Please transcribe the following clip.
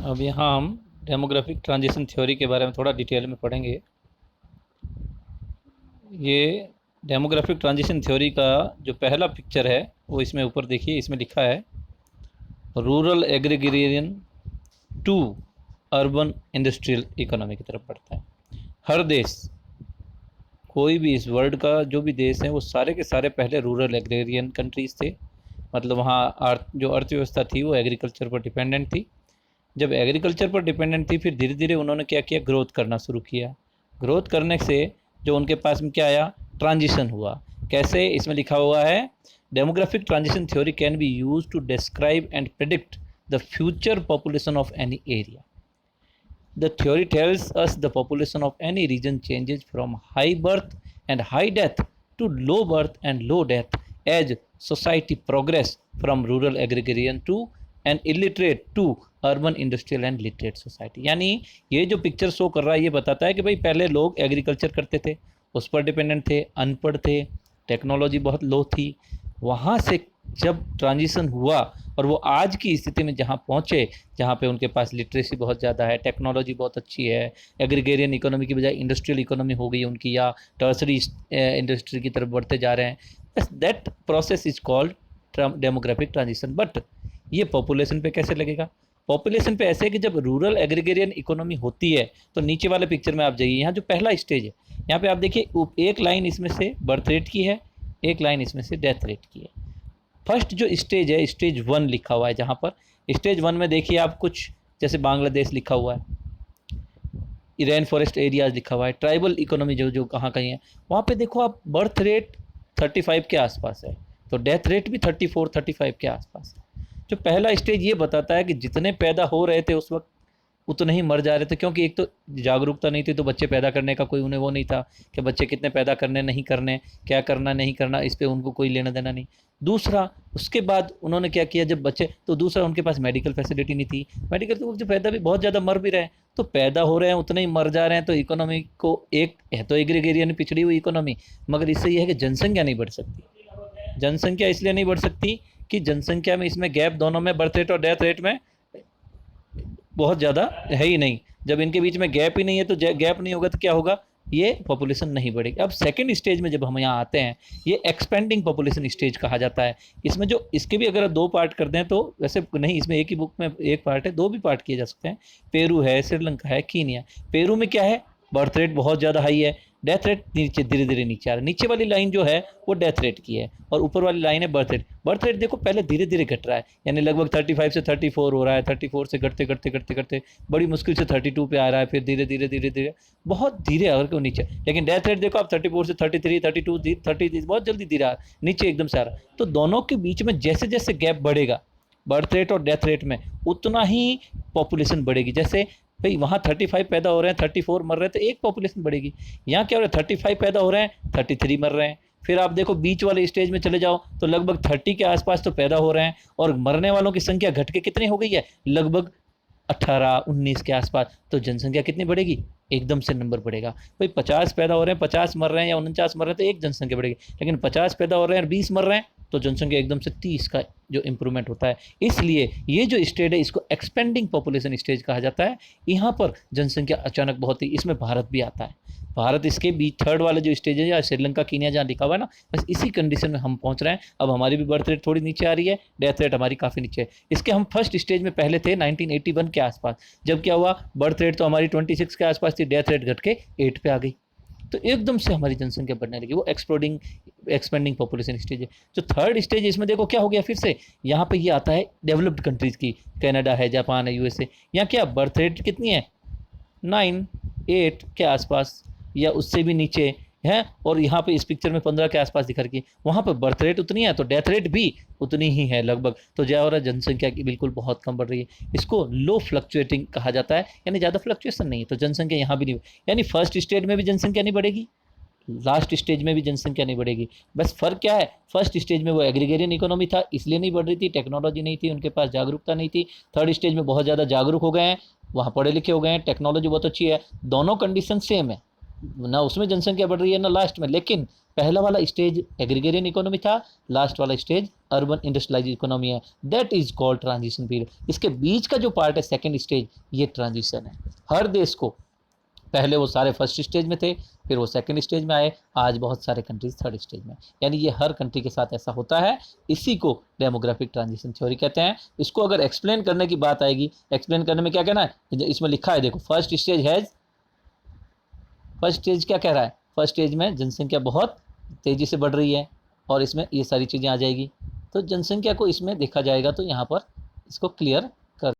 अब यहाँ हम डेमोग्राफिक ट्रांजिशन थ्योरी के बारे में थोड़ा डिटेल में पढ़ेंगे। ये डेमोग्राफिक ट्रांजिशन थ्योरी का जो पहला पिक्चर है वो इसमें ऊपर देखिए, इसमें लिखा है rural agrarian to urban industrial economy की तरफ बढ़ता है। हर देश, कोई भी इस वर्ल्ड का जो भी देश है वो सारे के सारे पहले रूरल एग्रेरियन कंट्रीज थे, मतलब वहाँ जो अर्थव्यवस्था थी वो एग्रीकल्चर पर डिपेंडेंट थी। जब एग्रीकल्चर पर डिपेंडेंट थी फिर धीरे धीरे उन्होंने क्या किया, ग्रोथ करना शुरू किया। ग्रोथ करने से जो उनके पास में क्या आया, ट्रांजिशन हुआ। कैसे, इसमें लिखा हुआ है demographic transition theory can be use to describe and predict the future population of any area. The theory tells us the population of any region changes from high birth and high death to low birth and low death as society progress from rural agrarian to an illiterate to urban industrial and literate society। यानी ये जो picture show कर रहा है ये बताता है कि भाई पहले लोग एग्रीकल्चर करते थे, उस पर डिपेंडेंट थे, अनपढ़ थे, टेक्नोलॉजी बहुत लो थी। वहाँ से जब ट्रांजिशन हुआ और वो आज की स्थिति में जहाँ पहुँचे, जहाँ पे उनके पास लिटरेसी बहुत ज़्यादा है, टेक्नोलॉजी बहुत अच्छी है, एग्रीगेरियन इकोनॉमी की बजाय इंडस्ट्रियल इकोनॉमी हो गई उनकी, या टर्सरी इंडस्ट्री की तरफ बढ़ते जा रहे हैं, that process is called demographic transition. But ये पॉपुलेशन पे कैसे लगेगा? पॉपुलेशन पे ऐसे है कि जब रूरल एग्रीगेरियन इकोनॉमी होती है तो नीचे वाले पिक्चर में आप जाइए, यहाँ जो पहला स्टेज है यहाँ पे आप देखिए, एक लाइन इसमें से बर्थ रेट की है, एक लाइन इसमें से डेथ रेट की है। फर्स्ट जो स्टेज है, स्टेज 1 लिखा हुआ है, जहाँ पर स्टेज 1 में देखिए आप कुछ जैसे बांग्लादेश लिखा हुआ है, रेन फॉरेस्ट एरियाज लिखा हुआ है, ट्राइबल इकोनॉमी जो जो कहाँ कहीं है, वहाँ पे देखो आप बर्थ रेट 35 के आसपास है, तो डेथ रेट भी 34-35 के आसपास है। जो पहला स्टेज ये बताता है कि जितने पैदा हो रहे थे उस वक्त उतने ही मर जा रहे थे, क्योंकि एक तो जागरूकता नहीं थी, तो बच्चे पैदा करने का कोई उन्हें वो नहीं था कि बच्चे कितने पैदा करने, नहीं करने, क्या करना नहीं करना, इस पर उनको कोई लेना देना नहीं। दूसरा, उसके बाद उन्होंने क्या किया, जब बच्चे, तो दूसरा उनके पास मेडिकल फैसिलिटी नहीं थी, मेडिकल तो जो पैदा भी बहुत ज़्यादा मर भी रहे हैं, तो पैदा हो रहे हैं उतने ही मर जा रहे हैं। तो इकोनॉमी को एक है तो एग्रीगेरियन पिछड़ी हुई इकोनॉमी, मगर इससे यह है कि जनसंख्या नहीं बढ़ सकती। जनसंख्या इसलिए नहीं बढ़ सकती कि जनसंख्या में इसमें गैप दोनों में, बर्थ रेट और डेथ रेट में बहुत ज़्यादा है ही नहीं। जब इनके बीच में गैप ही नहीं है तो गैप नहीं होगा तो क्या होगा, ये पॉपुलेशन नहीं बढ़ेगी। अब सेकंड स्टेज में जब हम यहाँ आते हैं, ये एक्सपेंडिंग पॉपुलेशन स्टेज कहा जाता है। इसमें जो इसके भी अगर 2 पार्ट कर दें तो वैसे नहीं, इसमें एक ही बुक में एक पार्ट है, 2 भी पार्ट किए जा सकते हैं। पेरू है, श्रीलंका है, कीनिया। पेरू में क्या है, बर्थ रेट बहुत ज़्यादा हाई है, डेथ रेट नीचे धीरे धीरे नीचे आ रहा है। नीचे वाली लाइन जो है वो डेथ रेट की है और ऊपर वाली लाइन है बर्थ रेट। बर्थ रेट देखो पहले धीरे धीरे घट रहा है, यानी लगभग 35 से 34 हो रहा है, 34 से घटते घटते घटते घटते बड़ी मुश्किल से 32 पे आ रहा है, फिर धीरे धीरे धीरे धीरे बहुत धीरे अगर क्यों नीचे। लेकिन डेथ रेट देखो आप 34 से 33, 32, 30 बहुत जल्दी धीरे नीचे एकदम से आ रहा है। तो दोनों के बीच में जैसे जैसे गैप बढ़ेगा बर्थ रेट और डेथ रेट में, उतना ही पॉपुलेशन बढ़ेगी। जैसे भाई वहाँ 35 पैदा हो रहे हैं, 34 मर रहे हैं, तो एक पॉपुलेशन बढ़ेगी। यहाँ क्या हो रहा है, 35 पैदा हो रहे हैं, 33 मर रहे हैं। फिर आप देखो बीच वाले स्टेज में चले जाओ तो लगभग 30 के आसपास तो पैदा हो रहे हैं और मरने वालों की संख्या घट के कितनी हो गई है, लगभग 18-19 के आसपास। तो जनसंख्या कितनी बढ़ेगी, एकदम से नंबर बढ़ेगा। भाई 50 पैदा हो रहे हैं, 50 मर रहे हैं या 49 मर रहे हैं, तो एक जनसंख्या बढ़ेगी। लेकिन 50 पैदा हो रहे हैं और 20 मर रहे हैं तो जनसंख्या एकदम से 30 का जो इम्प्रूवमेंट होता है। इसलिए ये जो स्टेज है इसको एक्सपेंडिंग पॉपुलेशन स्टेज कहा जाता है। यहाँ पर जनसंख्या अचानक बहुत ही, इसमें भारत भी आता है। भारत इसके बीच थर्ड वाले जो स्टेज है, या श्रीलंका कीनिया जहाँ लिखा हुआ है ना, बस इसी कंडीशन में हम पहुँच रहे हैं। अब हमारी भी बर्थ रेट थोड़ी नीचे आ रही है, डेथ रेट हमारी काफ़ी नीचे है। इसके हम फर्स्ट स्टेज में पहले थे 1981 के आसपास, जब क्या हुआ, बर्थ रेट तो हमारी 26 के आसपास थी, डेथ रेट घट के 8 पे आ गई। तो एकदम से हमारी जनसंख्या बढ़ने लगी, वो एक्सपेंडिंग पॉपुलेशन स्टेज है। जो थर्ड स्टेज, इसमें देखो क्या हो गया, फिर से यहाँ पे ये आता है डेवलप्ड कंट्रीज़ की, कनाडा है, जापान है, यूएसए। यहाँ क्या बर्थ रेट कितनी है, 9-8 के आसपास या उससे भी नीचे है, और यहाँ पे इस पिक्चर में 15 के आसपास दिखा रखी है। वहाँ पे बर्थ रेट उतनी है तो डेथ रेट भी उतनी ही है लगभग। तो क्या हो रहा है, जनसंख्या की बिल्कुल बहुत कम बढ़ रही है। इसको लो फ्लक्चुएटिंग कहा जाता है, यानी ज़्यादा फ्लक्चुएशन नहीं है, तो जनसंख्या यहाँ भी नहीं, यानी फर्स्ट स्टेज में भी जनसंख्या नहीं बढ़ेगी, लास्ट स्टेज में भी जनसंख्या नहीं बढ़ेगी। बस फर्क क्या है, फर्स्ट स्टेज में वो एग्रीगेरियन इकोनॉमी था इसलिए नहीं बढ़ रही थी, टेक्नोलॉजी नहीं थी, उनके पास जागरूकता नहीं थी। थर्ड स्टेज में बहुत ज़्यादा जागरूक हो गए हैं, वहाँ पढ़े लिखे हो गए हैं, टेक्नोलॉजी बहुत अच्छी है, दोनों कंडीशन सेम है, ना उसमें जनसंख्या बढ़ रही है ना लास्ट में, लेकिन पहला वाला स्टेज एग्रीगेरियन इकोनॉमी था, लास्ट वाला स्टेज अर्बन इंडस्ट्रियलाइज इकोनॉमी है, that is called transition period. इसके बीच का जो पार्ट है सेकंड स्टेज, ये ट्रांजिशन है। हर देश को, पहले वो सारे फर्स्ट स्टेज में थे, फिर वो सेकंड स्टेज में आए, आज बहुत सारे कंट्रीज थर्ड स्टेज में, यानी ये हर कंट्री के साथ ऐसा होता है। इसी को डेमोग्राफिक ट्रांजिशन थ्योरी कहते हैं। इसको अगर एक्सप्लेन करने की बात आएगी, एक्सप्लेन करने में क्या कहना है, इसमें लिखा है देखो, फर्स्ट स्टेज क्या कह रहा है, फर्स्ट स्टेज में जनसंख्या बहुत तेजी से बढ़ रही है, और इसमें ये सारी चीज़ें आ जाएगी, तो जनसंख्या को इसमें देखा जाएगा, तो यहाँ पर इसको क्लियर